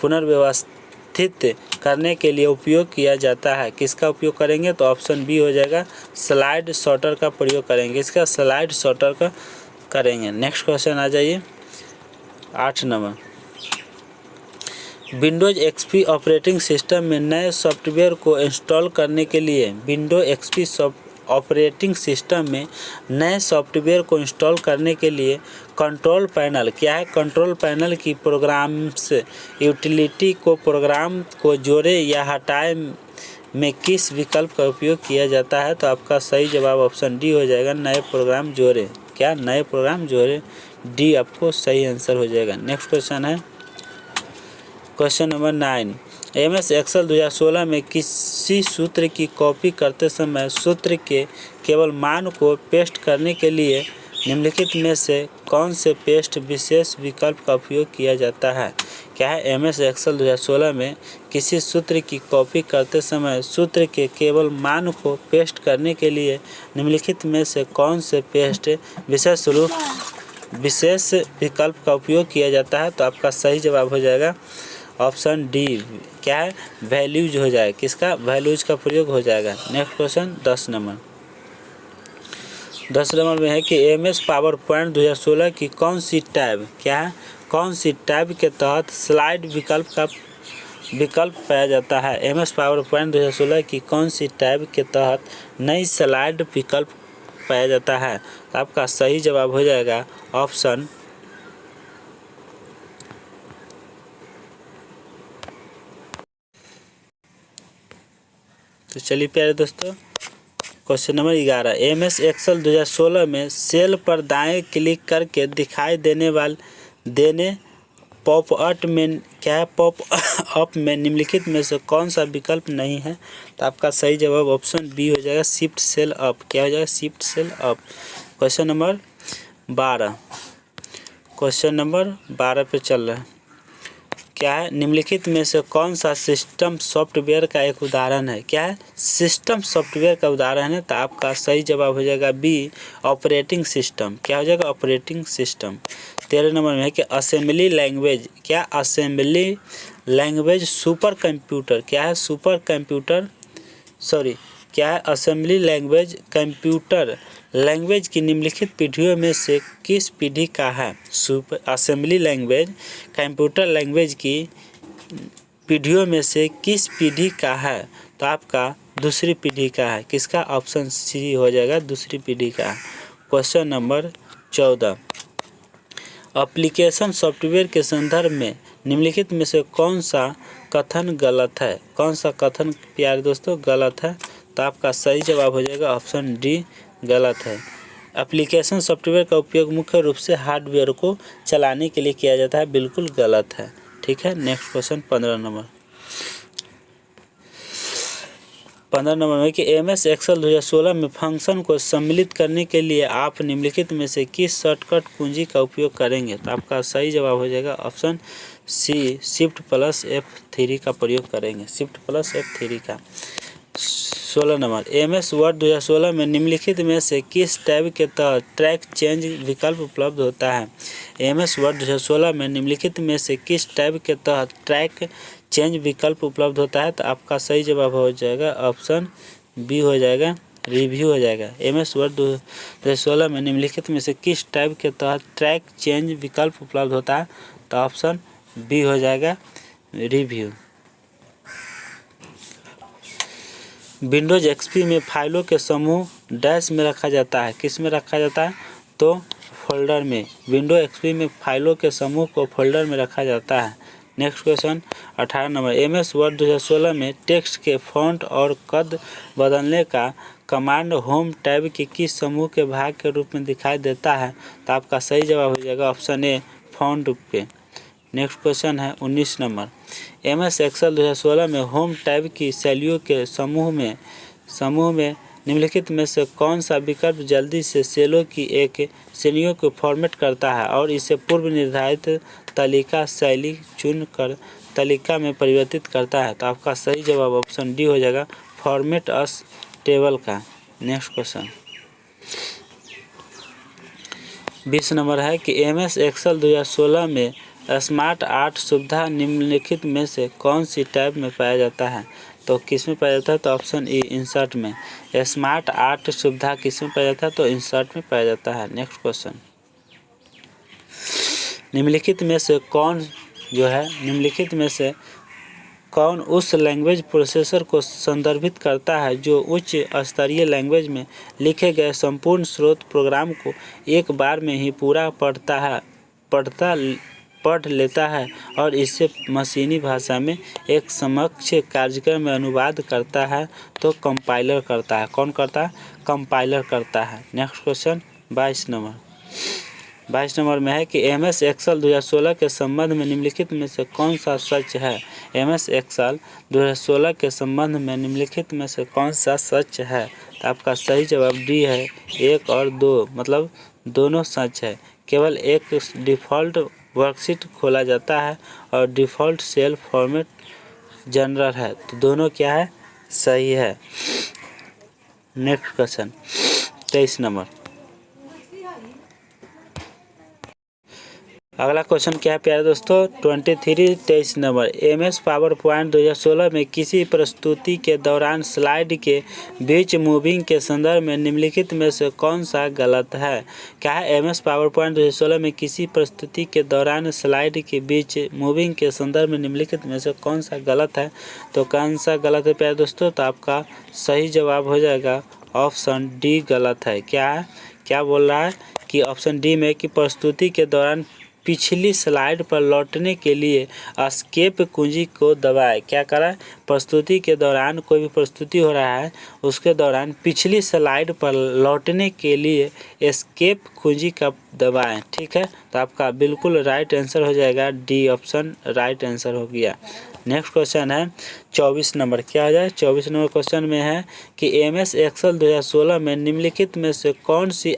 पुनर्व्यवस्थित करने के लिए उपयोग किया जाता है। किसका उपयोग करेंगे, तो ऑप्शन बी हो जाएगा स्लाइड सॉर्टर का प्रयोग करेंगे। इसका स्लाइड सॉर्टर का करेंगे। नेक्स्ट क्वेश्चन आ जाइए 8 number. Windows XP operating system में नए सॉफ्टवेयर को इंस्टॉल करने के लिए विंडोज XP ऑपरेटिंग सिस्टम में नए सॉफ्टवेयर को इंस्टॉल करने के लिए कंट्रोल पैनल क्या है। कंट्रोल पैनल की प्रोग्राम्स यूटिलिटी को प्रोग्राम को जोड़े या हटाए में किस विकल्प का उपयोग किया जाता है। तो आपका सही जवाब ऑप्शन डी हो जाएगा नए प्रोग्राम जोड़े। क्या, नए प्रोग्राम जोड़े, डी आपको सही आंसर हो जाएगा। नेक्स्ट क्वेश्चन है क्वेश्चन नंबर 9। MS एक्सेल 2016 में किसी सूत्र की कॉपी करते समय सूत्र के केवल मान को पेस्ट करने के लिए निम्नलिखित में से कौन से पेस्ट विशेष विकल्प का उपयोग किया जाता है। क्या है, MS एक्सेल 2016 में किसी सूत्र की कॉपी करते समय सूत्र के केवल मान को पेस्ट करने के लिए निम्नलिखित में से कौन से पेस्ट विशेष विकल्प का उपयोग किया जाता है। तो आपका सही जवाब हो जाएगा ऑप्शन डी। क्या है, वैल्यूज हो जाएगा। किसका, वैल्यूज का प्रयोग हो जाएगा। Next question 10 number. 10 नंबर में है कि MS पावर पॉइंट 2016 की कौन सी टैब क्या है, कौन सी टैब के तहत स्लाइड विकल्प पाया जाता है। MS पावर पॉइंट 2016 की कौन सी टैब के तहत नई स्लाइड विकल्प पाया जाता है। तो आपका सही जवाब हो जाएगा ऑप्शन तो चलिए प्यारे दोस्तों, क्वेश्चन नंबर 11, MS एक्सेल 2016 में सेल पर दाएं क्लिक करके दिखाई देने पॉपअप में क्या है, पॉपअप में निम्नलिखित में से कौन सा विकल्प नहीं है? तो आपका सही जवाब ऑप्शन बी हो जाएगा, शिफ्ट सेल अप। क्या हो जाएगा? Shift cell up. Question number 12, question number 12 पे चल रहा है। क्या है? निम्नलिखित में से कौन सा सिस्टम सॉफ्टवेयर का एक उदाहरण है? क्या है? सिस्टम सॉफ्टवेयर का उदाहरण है। तो आपका सही जवाब हो जाएगा बी, ऑपरेटिंग सिस्टम। क्या हो जाएगा? Operating system. 13 नंबर में है कि असेंबली लैंग्वेज, क्या असेंबली लैंग्वेज सुपर कंप्यूटर, क्या है? सुपर कंप्यूटर, सॉरी, क्या है? असेंबली लैंग्वेज कंप्यूटर लैंग्वेज की निम्नलिखित पीढ़ियों में से किस पीढ़ी का है? Super assembly language computer language की पीढ़ियों में से किस पीढ़ी का है? तो आपका दूसरी पीढ़ी का है। किसका? ऑप्शन सी हो जाएगा, दूसरी पीढ़ी का है। क्वेश्चन नंबर 14, एप्लीकेशन सॉफ्टवेयर के संदर्भ में निम्नलिखित में से कौन सा कथन गलत है? कौन सा कथन प्यारे दोस्तों गलत है? तो आपका सही जवाब हो जाएगा ऑप्शन डी, गलत है। एप्लीकेशन सॉफ्टवेयर का उपयोग मुख्य रूप से हार्डवेयर को चलाने के लिए किया जाता है, बिल्कुल गलत है। ठीक है, नेक्स्ट क्वेश्चन 15 नंबर। 15 नंबर में कि MS एक्सेल 2016 में फंक्शन को सम्मिलित करने के लिए आप निम्नलिखित में से किस शॉर्टकट कुंजी का उपयोग करेंगे? तो आपका सही जवाब हो जाएगा option C, shift plus F3 का प्रयोग करेंगे, शिफ्ट प्लस F3 का। 16 नंबर, MS वर्ड 2016 में निम्नलिखित में से किस टैब के तहत ट्रैक चेंज विकल्प उपलब्ध होता है? MS वर्ड 2016 में निम्नलिखित में से किस टैब के तहत ट्रैक चेंज विकल्प उपलब्ध होता है? तो आपका सही जवाब हो जाएगा ऑप्शन बी हो जाएगा, रिव्यू हो जाएगा। MS वर्ड 2016 में निम्नलिखित में से किस टैब के तहत ट्रैक चेंज विकल्प उपलब्ध होता है? तो ऑप्शन बी हो जाएगा, रिव्यू। विंडोज XP में फाइलों के समूह डैश में रखा जाता है, किस में रखा जाता है? तो फोल्डर में। विंडो XP में फाइलों के समूह को फोल्डर में रखा जाता है। Next question 18 number, MS word 2016 में टेक्स्ट के फॉन्ट और कद बदलने का कमांड होम टैब के किस समूह के भाग के रूप में दिखाई देता है? तो आपका सही जवाब हो जाएगा ऑप्शन ए, फॉन्ट पे। नेक्स्ट क्वेश्चन है 19 नंबर, MS एक्सेल 2016 में होम टैब की शैलियों के समूह में निम्नलिखित में से कौन सा विकल्प जल्दी से सेलों की एक श्रेणियों को फॉर्मेट करता है और इसे पूर्व निर्धारित तालिका शैली चुनकर तालिका में परिवर्तित करता है? तो आपका सही जवाब ऑप्शन डी हो जाएगा, फॉर्मेट अस टेबल का। नेक्स्ट क्वेश्चन 20 नंबर है कि MS एक्सेल 2016 में स्मार्ट आर्ट सुविधा निम्नलिखित में से कौन सी टैब में पाया जाता है? तो किस में पाया जाता है? तो ऑप्शन ई, इंसर्ट में। स्मार्ट आर्ट सुविधा किस में पाया जाता है? तो इंसर्ट में पाया जाता है। नेक्स्ट क्वेश्चन, निम्नलिखित में से कौन उस लैंग्वेज प्रोसेसर को संदर्भित करता है जो उच्च स्तरीय लैंग्वेज में लिखे गए संपूर्ण स्रोत प्रोग्राम को एक बार में ही पूरा पढ़ लेता है और इसे मशीनी भाषा में एक समकक्ष कार्यक्रम में अनुवाद करता है? तो कंपाइलर करता है। कौन करता है? कंपाइलर करता है। नेक्स्ट क्वेश्चन 22 नंबर में है कि MS एक्सेल 2016 के संबंध में निम्नलिखित में से कौन सा सच है? MS एक्सेल 2016 के संबंध में निम्नलिखित में से कौन सा सच है? तो आपका सही जवाब डी है, 1 और 2, मतलब दोनों सच है। केवल एक डिफ़ॉल्ट वर्कशीट खोला जाता है और डिफ़ॉल्ट सेल फॉर्मेट जनरल है, तो दोनों क्या है? सही है। नेक्स्ट क्वेश्चन 23 नंबर, अगला क्वेश्चन क्या है प्यारे दोस्तों? 23 नंबर, MS पावर पॉइंट 2016 में किसी प्रस्तुति के दौरान स्लाइड के बीच मूविंग के संदर्भ में निम्नलिखित में से कौन सा गलत है? क्या है? MS पावर पॉइंट 2016 में किसी प्रस्तुति के दौरान स्लाइड के बीच मूविंग के संदर्भ में निम्नलिखित में से कौन सा गलत है? तो कौन सा गलत है प्यारे दोस्तों? तो आपका सही जवाब हो जाएगा ऑप्शन डी, गलत है। क्या है? क्या बोल रहा है कि ऑप्शन डी में कि प्रस्तुति के दौरान पिछली स्लाइड पर लौटने के लिए एस्केप कुंजी को दबाएं। क्या करा है? प्रस्तुति के दौरान कोई भी प्रस्तुति हो रहा है उसके दौरान पिछली स्लाइड पर लौटने के लिए एस्केप कुंजी का दबाएं। ठीक है, तो आपका बिल्कुल राइट आंसर हो जाएगा डी ऑप्शन राइट आंसर हो गया। नेक्स्ट क्वेश्चन है 24 नंबर। क्या हो जाए? 24 नंबर क्वेश्चन में है कि MS एक्सेल 2016 में निम्नलिखित में से कौन सी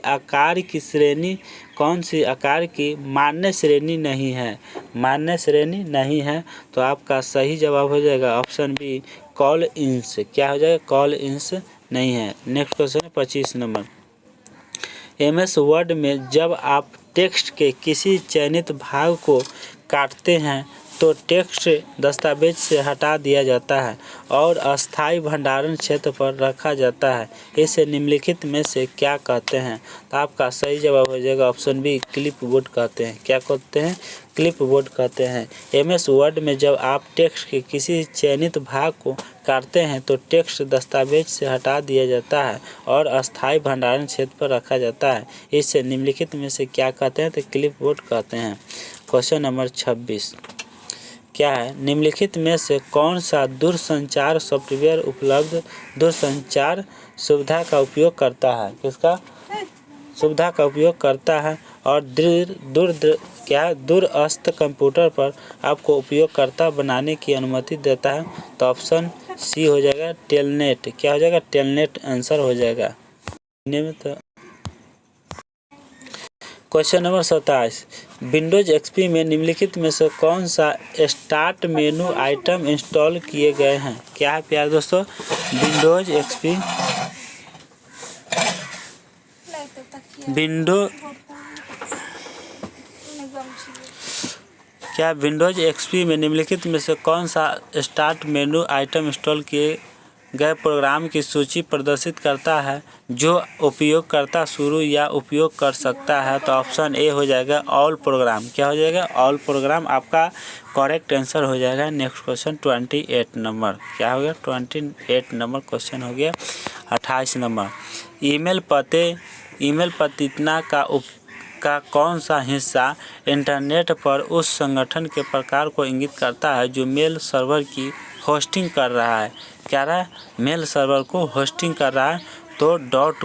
आकार की मान्य श्रेणी नहीं है? मान्य श्रेणी नहीं है, तो आपका सही जवाब हो जाएगा ऑप्शन बी कॉल इंस। क्या हो जाएगा? कॉल इंस नहीं है। नेक्स्ट क्वेश्चन है 25 नंबर। MS वर्ड में जब आप टेक्स्ट के किसी चयनित भाग को काटते हैं तो टेक्स्ट दस्तावेज से हटा दिया जाता है और अस्थायी भंडारण क्षेत्र पर रखा जाता है। इसे निम्नलिखित में से क्या कहते हैं? तो आपका सही जवाब हो जाएगा ऑप्शन बी क्लिप बोर्ड कहते हैं। क्या कहते हैं? क्लिप बोर्ड कहते हैं। MS वर्ड में जब आप टेक्स्ट के किसी चयनित भाग को काटते हैं तो टेक्स्ट दस्तावेज से हटा दिया जाता है और अस्थायी भंडारण क्षेत्र पर रखा जाता है। इसे निम्नलिखित में से क्या कहते हैं? तो क्लिप बोर्ड कहते हैं। क्वेश्चन नंबर 26 क्या है? निम्नलिखित में से कौन सा दूरसंचार सॉफ्टवेयर उपलब्ध दूरसंचार सुविधा का उपयोग करता है? किसका सुविधा का उपयोग करता है और दूरस्थ कंप्यूटर पर आपको उपयोगकर्ता बनाने की अनुमति देता है? तो ऑप्शन सी हो जाएगा टेलनेट। क्या हो जाएगा? टेलनेट आंसर हो जाएगा। क्वेश्चन नंबर 27 विंडोज XP में निम्नलिखित में से कौन सा स्टार्ट मेनू आइटम इंस्टॉल किए गए हैं? क्या है प्यारे दोस्तों? विंडोज XP विंडोज XP में निम्नलिखित में से कौन सा स्टार्ट मेनू आइटम इंस्टॉल किए गए प्रोग्राम की सूची प्रदर्शित करता है जो उपयोगकर्ता शुरू या उपयोग कर सकता है? तो ऑप्शन ए हो जाएगा ऑल प्रोग्राम। क्या हो जाएगा? ऑल प्रोग्राम आपका करेक्ट आंसर हो जाएगा। Next question 28 number. क्या हो गया? 28 नंबर क्वेश्चन हो गया। 28 नंबर ईमेल पतितना का कौन सा हिस्सा इंटरनेट पर उस संगठन के प्रकार को इंगित करता है जो मेल सर्वर की होस्टिंग कर रहा है? क्या रहा है? मेल सर्वर को होस्टिंग कर रहा है। तो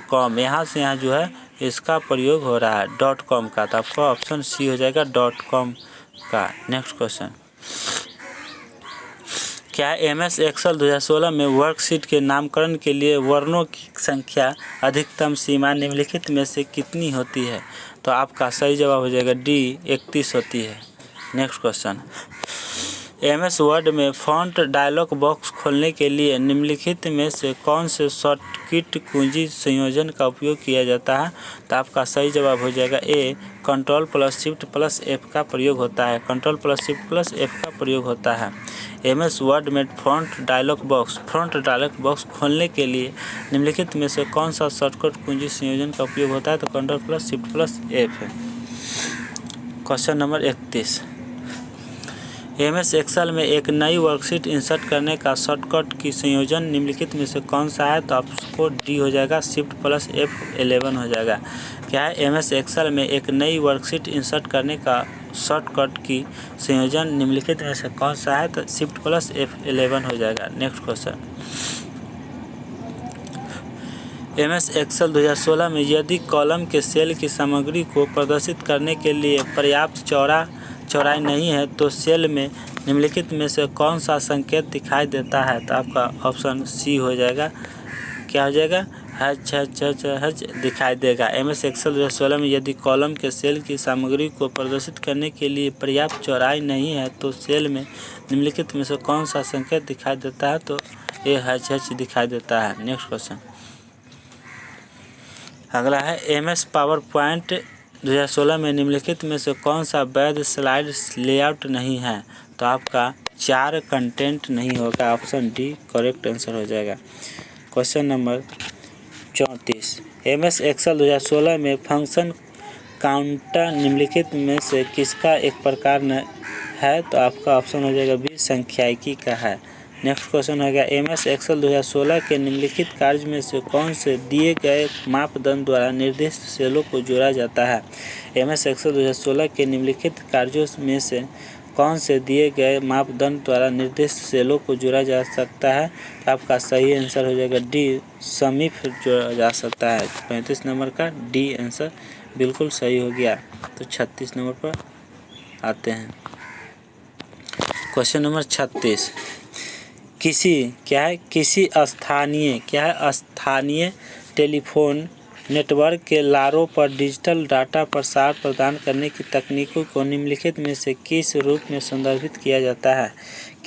.com यहाँ से यहाँ जो है इसका प्रयोग हो रहा है .com का। तो आपका ऑप्शन सी हो जाएगा .com का। नेक्स्ट क्वेश्चन क्या MS एक्सेल 2016 में वर्कशीट के नामकरण के लिए वर्णों की संख्या अधिकतम सीमा निम्नलिखित में से कितनी होती है? तो आपका सही जवाब हो जाएगा डी 31 होती है। नेक्स्ट क्वेश्चन MS वर्ड में फॉन्ट डायलॉग बॉक्स खोलने के लिए निम्नलिखित में से कौन से शॉर्टकट कुंजी संयोजन का उपयोग किया जाता है? तो आपका सही जवाब हो जाएगा ए Ctrl+Shift+F का प्रयोग होता है। Ctrl+Shift+F का प्रयोग होता है। MS वर्ड में फ्रंट डायलॉग बॉक्स खोलने के लिए निम्नलिखित में से कौन सा शॉर्टकट कुंजी संयोजन का उपयोग होता है? तो Ctrl+Shift+F। Question number 31 MS Excel में एक नई वर्कशीट इंसर्ट करने का शॉर्टकट की संयोजन निम्नलिखित में से कौन सा है? तो आपको डी हो जाएगा Shift+F11 हो जाएगा। क्या है? MS एक्सेल में एक नई वर्कशीट इंसर्ट करने का शॉर्टकट की संयोजन निम्नलिखित में से कौन सा है? तो Shift+F11 हो जाएगा। नेक्स्ट क्वेश्चन MS एक्सेल 2016 में यदि कॉलम के सेल की सामग्री को प्रदर्शित करने के लिए पर्याप्त चौड़ाई नहीं है तो सेल में निम्नलिखित में से कौन सा संकेत दिखाई देता है? तो आपका ऑप्शन सी हो जाएगा। क्या हो जाएगा? हच दिखाई देगा। MS एक्सेल 2016 में यदि कॉलम के सेल की सामग्री को प्रदर्शित करने के लिए पर्याप्त चौड़ाई नहीं है तो सेल में निम्नलिखित में से कौन सा संकेत दिखाई देता है? तो ये हच दिखाई देता है। नेक्स्ट क्वेश्चन अगला है MS पावर पॉइंट 2016 में निम्नलिखित में से कौन सा वैध स्लाइड लेआउट नहीं है? तो आपका 4 कंटेंट नहीं होगा। ऑप्शन डी करेक्ट आंसर हो जाएगा। क्वेश्चन नंबर 34 MS एक्सेल 2016 में फंक्शन काउंटर निम्नलिखित में से किसका एक प्रकार है? तो आपका ऑप्शन हो जाएगा बी सांख्यिकी का है। नेक्स्ट क्वेश्चन हो गया MS एक्सेल 2016 के निम्नलिखित कार्य में से कौन से दिए गए मापदंड द्वारा निर्दिष्ट सेलों को जोड़ा जाता है। MS एक्सेल 2016 के निम्नलिखित कार्यों में से कौन से दिए गए मापदंड द्वारा निर्दिष्ट सेलों को जोड़ा जा सकता है। तो आपका सही आंसर हो जाएगा डी, समीप जोड़ा जा सकता है। 35 नंबर का डी आंसर बिल्कुल सही हो गया। तो 36 नंबर पर आते हैं। क्वेश्चन नंबर 36, किसी स्थानीय टेलीफोन नेटवर्क के लारों पर डिजिटल डाटा प्रसार प्रदान करने की तकनीकों को निम्नलिखित में से किस रूप में संदर्भित किया जाता है।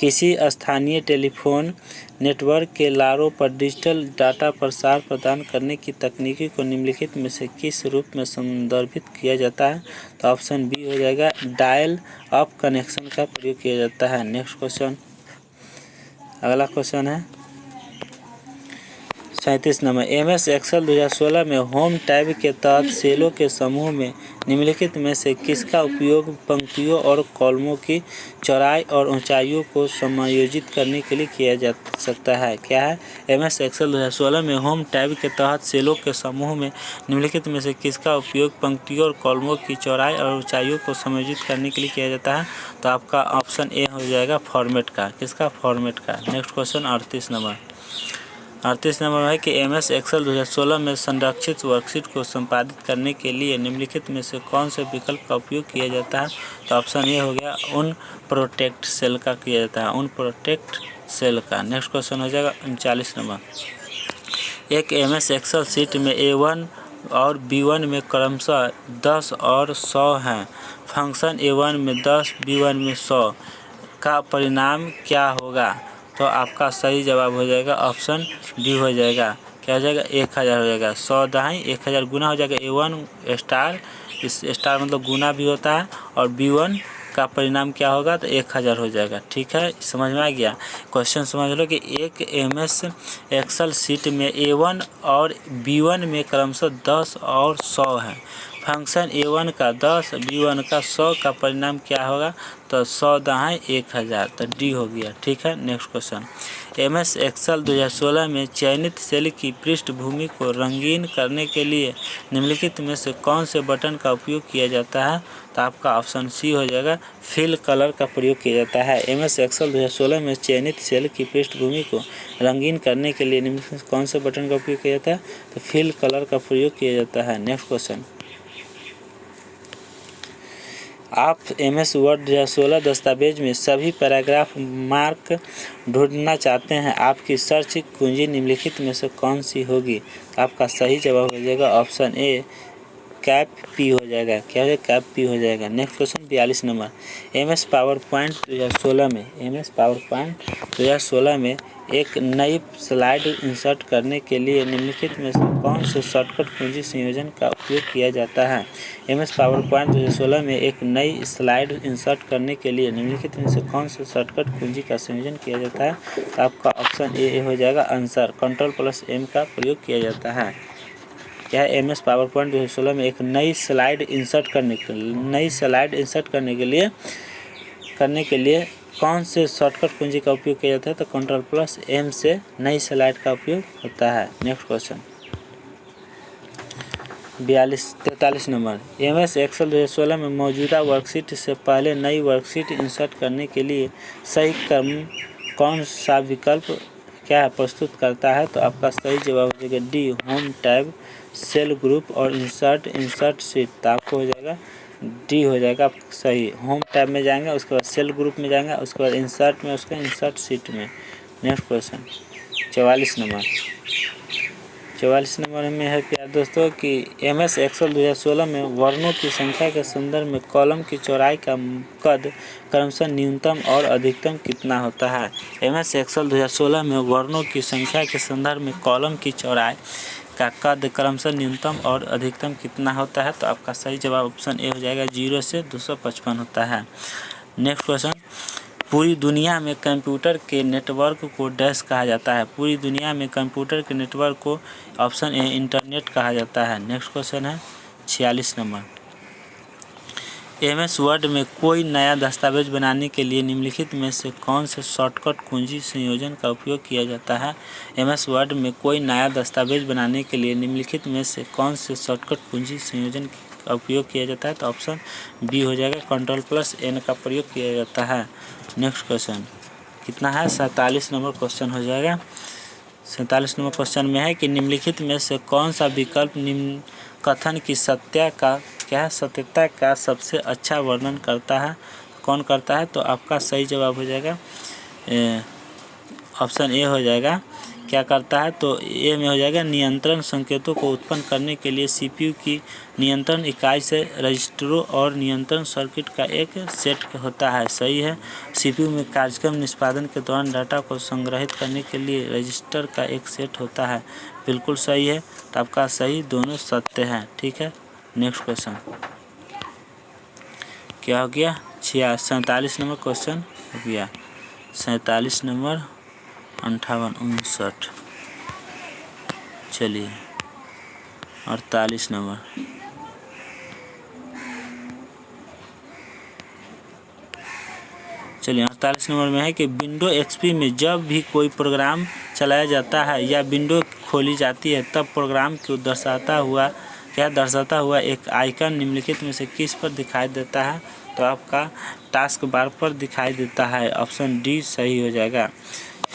किसी स्थानीय टेलीफोन नेटवर्क के लारों पर डिजिटल डाटा प्रसार प्रदान करने की तकनीकों को निम्नलिखित में से किस रूप में संदर्भित किया जाता है। तो ऑप्शन बी हो जाएगा, डायल अप कनेक्शन का प्रयोग किया जाता है। नेक्स्ट क्वेश्चन, अगला क्वेश्चन है 37 नंबर, MS एक्सेल 2016 में होम टैब के तहत सेलों के समूह में निम्नलिखित में से किसका उपयोग पंक्तियों और कॉलमों की चौड़ाई और ऊंचाइयों को समायोजित करने के लिए किया जा सकता है। क्या है, MS एक्सेल 2016 में होम टैब के तहत सेलों के समूह में निम्नलिखित में से किसका उपयोग पंक्तियों और कॉलमों की चौड़ाई और ऊंचाइयों को समायोजित करने के लिए किया जाता है। तो आपका ऑप्शन ए हो जाएगा फॉर्मेट का। किसका, फॉर्मेट का। नेक्स्ट क्वेश्चन 38 नंबर है कि MS एक्सेल 2016 में संरक्षित वर्कशीट को संपादित करने के लिए निम्नलिखित में से कौन से विकल्प का उपयोग किया जाता है। तो ऑप्शन ए हो गया, उन प्रोटेक्ट सेल का किया जाता है, उन प्रोटेक्ट सेल का। नेक्स्ट क्वेश्चन हो जाएगा 39 नंबर, एक MS एक्सेल शीट में A1 और B1 में क्रमशः 10 और 100 हैं। फंक्शन A1 में 10, B1 में 100 का परिणाम क्या होगा। तो आपका सही जवाब हो जाएगा ऑप्शन डी हो जाएगा। क्या हो जाएगा, 1000 हो जाएगा। 100 दाएँ 1000 गुना हो जाएगा A1 स्टार, इस स्टार मतलब गुना भी होता है, और B1 का परिणाम क्या होगा, तो 1000 हो जाएगा। ठीक है, समझ में आ गया। क्वेश्चन समझ लो कि एक MS एक्सेल शीट में A1 और B1 में क्रमशः 10 और 100 है। फंक्शन A1 का 10, B1 का 100 का परिणाम क्या होगा, तो 100 दाएँ 1000, तो डी हो गया। ठीक है, नेक्स्ट क्वेश्चन, MS एक्सेल 2016 में चयनित सेल की पृष्ठभूमि को रंगीन करने के लिए निम्नलिखित में से कौन से बटन का उपयोग किया जाता है। तो आपका ऑप्शन सी हो जाएगा, फिल कलर का प्रयोग किया जाता है। MS एक्सेल 2016 में चयनित सेल की पृष्ठभूमि को रंगीन करने के लिए निम्नलिखित में कौन से बटन का उपयोग किया जाता है, तो फिल कलर का प्रयोग किया जाता है। नेक्स्ट क्वेश्चन, आप MS वर्ड 2016 दस्तावेज में सभी पैराग्राफ मार्क ढूंढना चाहते हैं। आपकी सर्च कुंजी निम्नलिखित में से कौन सी होगी। आपका सही जवाब हो जाएगा ऑप्शन ए, कैप पी हो जाएगा। क्या हो जाएगा, कैप पी हो जाएगा। Next question 42 number, MS power point 2016 में एक नई स्लाइड इंसर्ट करने के लिए निम्नलिखित में से कौन से शॉर्टकट कुंजी संयोजन का उपयोग किया जाता है। MS पावर पॉइंट 2016 में एक नई स्लाइड इंसर्ट करने के लिए निम्नलिखित में से कौन से शॉर्टकट कुंजी का संयोजन किया जाता है। तो आपका ऑप्शन ए हो जाएगा आंसर, Ctrl+M का प्रयोग किया जाता है। क्या है, MS पावर पॉइंट 2016 में एक नई स्लाइड इंसर्ट करने के लिए कौन से शॉर्टकट कुंजी का उपयोग किया जाता है। तो Ctrl+M से नई स्लाइड का उपयोग होता है। Next question 43 number, MS Excel 2016 में मौजूदा वर्कशीट से पहले नई वर्कशीट इंसर्ट करने के लिए सही क्रम कौन सा विकल्प क्या है प्रस्तुत करता है। तो आपका सही जवाब हो जाएगा D, home tab, cell group और इंसर्ट शीट। तो आपको हो जाएगा डी हो जाएगा सही। होम टैब में जाएंगे, उसके बाद सेल ग्रुप में जाएंगे, उसके बाद इंसर्ट में, उसके इंसर्ट शीट में। नेक्स्ट क्वेश्चन 44 नंबर में है प्यार दोस्तों कि MS एक्सेल 2016 में वर्णों की संख्या के संदर्भ में कॉलम की चौड़ाई का कद क्रमशः न्यूनतम और अधिकतम कितना होता है। MS एक्सेल 2016 में वर्णों की संख्या के संदर्भ में कॉलम की चौड़ाई का कद क्रमशः न्यूनतम और अधिकतम कितना होता है। तो आपका सही जवाब ऑप्शन ए हो जाएगा, 0 से 255 होता है। नेक्स्ट क्वेश्चन, पूरी दुनिया में कंप्यूटर के नेटवर्क को डैश कहा जाता है। पूरी दुनिया में कंप्यूटर के नेटवर्क को ऑप्शन ए इंटरनेट कहा जाता है। नेक्स्ट क्वेश्चन है 46 नंबर, एमएस वर्ड में कोई नया दस्तावेज बनाने के लिए निम्नलिखित में से कौन से शॉर्टकट कुंजी संयोजन का उपयोग किया जाता है। एमएस वर्ड में कोई नया दस्तावेज बनाने के लिए निम्नलिखित में से कौन से शॉर्टकट कुंजी संयोजन का उपयोग किया जाता है। तो ऑप्शन बी हो जाएगा, Ctrl+N का प्रयोग किया जाता है। नेक्स्ट क्वेश्चन कितना है, 47 नंबर क्वेश्चन हो जाएगा। 47 नंबर क्वेश्चन में है कि निम्नलिखित में से कौन सा विकल्प निम्न कथन की सत्यता का सबसे अच्छा वर्णन करता है, कौन करता है। तो आपका सही जवाब हो जाएगा ऑप्शन ए हो जाएगा। क्या करता है, तो ए में हो जाएगा, नियंत्रण संकेतों को उत्पन्न करने के लिए सीपीयू की नियंत्रण इकाई से रजिस्टरों और नियंत्रण सर्किट का एक सेट होता है। सही है। सीपीयू में कार्यक्रम निष्पादन के दौरान डाटा को संग्रहित करने के लिए रजिस्टर का एक सेट होता है। बिल्कुल सही है। तो आपका सही दोनों सत्य हैं। ठीक है। नेक्स्ट क्वेश्चन क्या हो गया, 47 नंबर क्वेश्चन हो गया। 47 नंबर 58 59, चलिए 48 नंबर। चलिए 48 नंबर में है कि विंडो एक्सपी में जब भी कोई प्रोग्राम चलाया जाता है या विंडो खोली जाती है तब प्रोग्राम को दर्शाता हुआ एक आइकन निम्नलिखित में से किस पर दिखाई देता है। तो आपका टास्क बार पर दिखाई देता है। ऑप्शन डी सही हो जाएगा।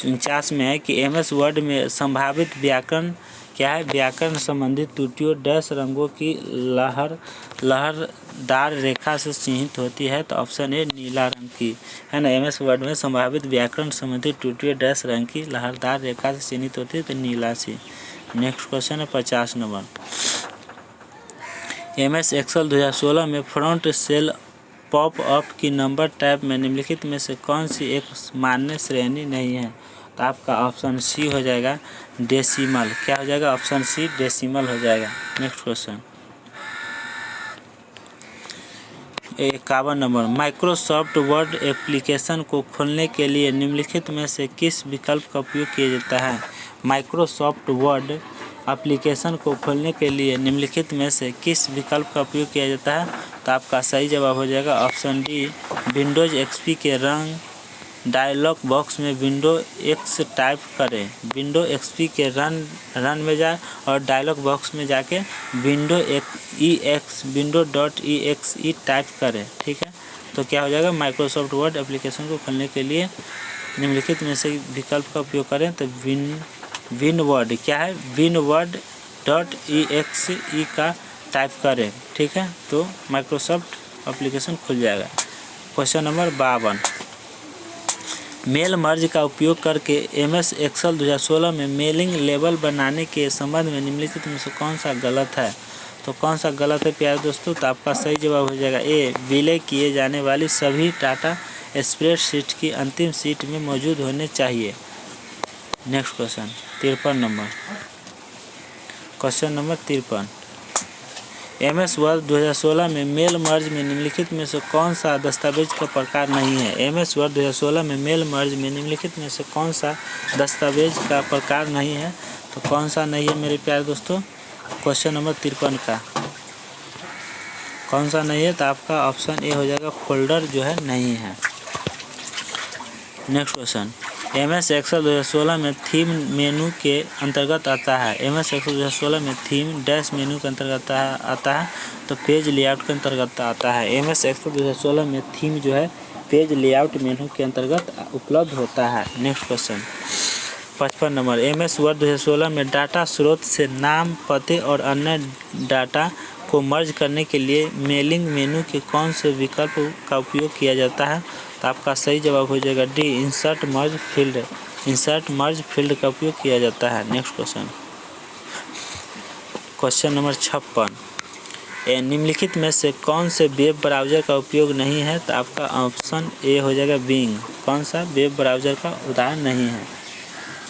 49 में है कि एमएस वर्ड में संभावित व्याकरण क्या है, व्याकरण संबंधित त्रुटियों डैश रंगों की लहरदार रेखा से चिन्हित होती है। तो ऑप्शन ए नीला रंग की है ना। एमएस वर्ड में संभावित व्याकरण संबंधित त्रुटियों डैश रंग की लहरदार रेखा से चिन्हित होती है, तो नीला सी। नेक्स्ट क्वेश्चन है 50 नंबर। एमएस एक्सेल 2016 में फ्रंट सेल पॉपअप की नंबर टैब में निम्नलिखित में से कौन सी एक मान्य श्रेणी नहीं है। तो आपका ऑप्शन सी हो जाएगा, डेसिमल। क्या हो जाएगा, ऑप्शन सी डेसिमल हो जाएगा। Next question 51 number. Microsoft word application को खोलने के लिए निम्नलिखित में से किस विकल्प का उपयोग किया जाता है। माइक्रोसॉफ्ट वर्ड एप्लीकेशन को खोलने के लिए निम्नलिखित में से किस विकल्प का उपयोग किया जाता है। तो आपका सही जवाब हो जाएगा ऑप्शन डी, विंडोज एक्सपी के रन डायलॉग बॉक्स में विंडो एक्स टाइप करें। विंडो एक्सपी के रन में जाए और डायलॉग बॉक्स में जाके विंडो.exe टाइप करें। ठीक है। तो क्या हो जाएगा, माइक्रोसॉफ्ट वर्ड एप्लीकेशन को खोलने के लिए निम्नलिखित में से विकल्प का उपयोग करें। तो विनवर्ड क्या है, winword.exe का टाइप करें। ठीक है। तो माइक्रोसॉफ्ट एप्लीकेशन खुल जाएगा। Question number 52। मेल मर्ज का उपयोग करके एमएस एक्सेल 2016 में मेलिंग लेबल बनाने के संबंध में निम्नलिखित में से कौन सा गलत है। तो कौन सा गलत है प्यारे दोस्तों। तो आपका सही जवाब हो जाएगा ए, विलय किए जाने वाली सभी डाटा स्प्रेडशीट की अंतिम शीट में मौजूद होने चाहिए। Next question 53 number. Question number 53। MS word 2016 में मेल मर्ज में निम्नलिखित में से कौन सा दस्तावेज का प्रकार नहीं है। एमएस वर्ड 2016 में मेल मर्ज में निम्नलिखित में से कौन सा दस्तावेज का प्रकार नहीं है। तो कौन सा नहीं है मेरे प्यारे दोस्तों, क्वेश्चन नंबर 53 का कौन सा नहीं है। तो आपका ऑप्शन ए हो जाएगा, फोल्डर जो है नहीं है। नेक्स्ट क्वेश्चन, एमएस एक्सेल 2016 में थीम मेनू के अंतर्गत आता है। एमएस एक्सेल 2016 में थीम डैश मेनू के अंतर्गत आता है, तो पेज लेआउट के अंतर्गत आता है। एमएस एक्सेल 2016 में थीम जो है पेज लेआउट मेनू के अंतर्गत उपलब्ध होता है। Next question 55 number. MS word 2016 में डाटा स्रोत से नाम, पते और अन्य डाटा को मर्ज करने के लिए मेलिंग मेनू के कौन से विकल्प का उपयोग किया जाता है। तो आपका सही जवाब हो जाएगा डी, इंसर्ट मर्ज फील्ड। इंसर्ट मर्ज फील्ड का उपयोग किया जाता है। Next question, question number 56। निम्नलिखित में से कौन से वेब ब्राउज़र का उपयोग नहीं है। तो आपका ऑप्शन ए हो जाएगा बिंग। कौन सा वेब ब्राउज़र का उदाहरण नहीं है।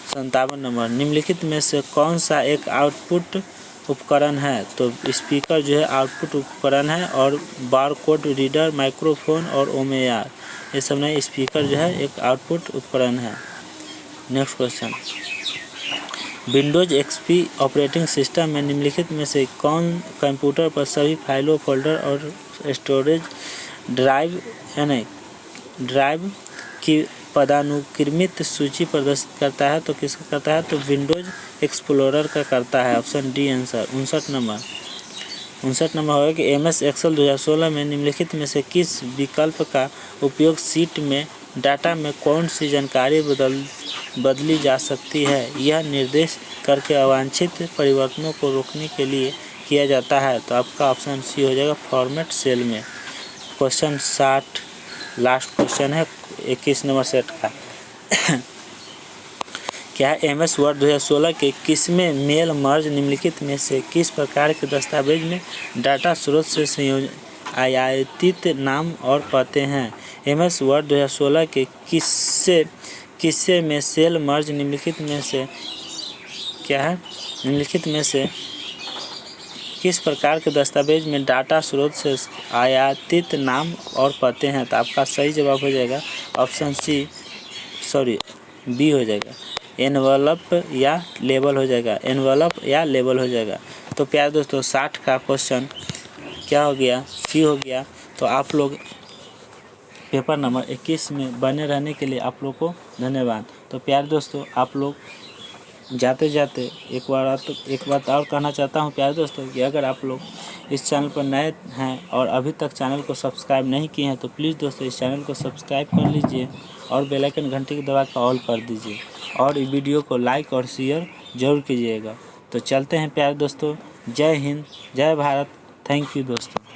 57 नंबर। निम्नलिखित में से कौन सा एक आउटपुट उपकरण है। तो स्पीकर जो है आउटपुट उपकरण है, और बारकोड रीडर, माइक्रोफोन और ओमेआर ये सब नहीं, स्पीकर जो है एक आउटपुट उपकरण है। Next question Windows XP operating system में निम्नलिखित में से कौन कंप्यूटर पर सभी फाइलों, फोल्डर और स्टोरेज ड्राइव की पदानुक्रमित सूची प्रदर्शित करता है? तो किसका करता है? तो विंडोज एक्सप्लोरर का करता है। Option D answer. 59 नंबर होगा कि MS एक्सेल 2016 में निम्नलिखित में से किस विकल्प का उपयोग शीट में डाटा में कौन सी जानकारी बदली जा सकती है यह निर्देश करके अवांछित परिवर्तनों को रोकने के लिए किया जाता है? तो आपका ऑप्शन सी हो जाएगा, फॉर्मेट सेल में। क्वेश्चन 60 लास्ट क्वेश्चन है 21 नंबर सेट का। क्या MS वर्ड 2016 के किसमें मेल मर्ज निम्नलिखित में से किस प्रकार के दस्तावेज में डाटा स्रोत से आयातित नाम और पते हैं? MS वर्ड 2016 के किस्से में सेल मर्ज निम्नलिखित में से क्या है? निम्नलिखित में से किस प्रकार के दस्तावेज में डाटा स्रोत से आयातित नाम और पते हैं? तो आपका सही जवाब हो जाएगा ऑप्शन बी हो जाएगा, एनवलप या लेबल हो जाएगा। एनवलप या लेबल हो जाएगा। तो प्यारे दोस्तों 60 का क्वेश्चन क्या हो गया? सी हो गया। तो आप लोग पेपर नंबर 21 में बने रहने के लिए आप लोग को धन्यवाद। तो प्यारे दोस्तों आप लोग जाते जाते एक बात और कहना चाहता हूँ प्यारे दोस्तों कि अगर आप लोग इस चैनल पर नए हैं और अभी तक चैनल को सब्सक्राइब नहीं किए हैं तो प्लीज़ दोस्तों इस चैनल को सब्सक्राइब कर लीजिए और बेल आइकन घंटी की दबा कर ऑल कर दीजिए और इस वीडियो को लाइक और शेयर ज़रूर कीजिएगा। तो चलते हैं प्यारे दोस्तों। जय हिंद, जय भारत। थैंक यू दोस्तों।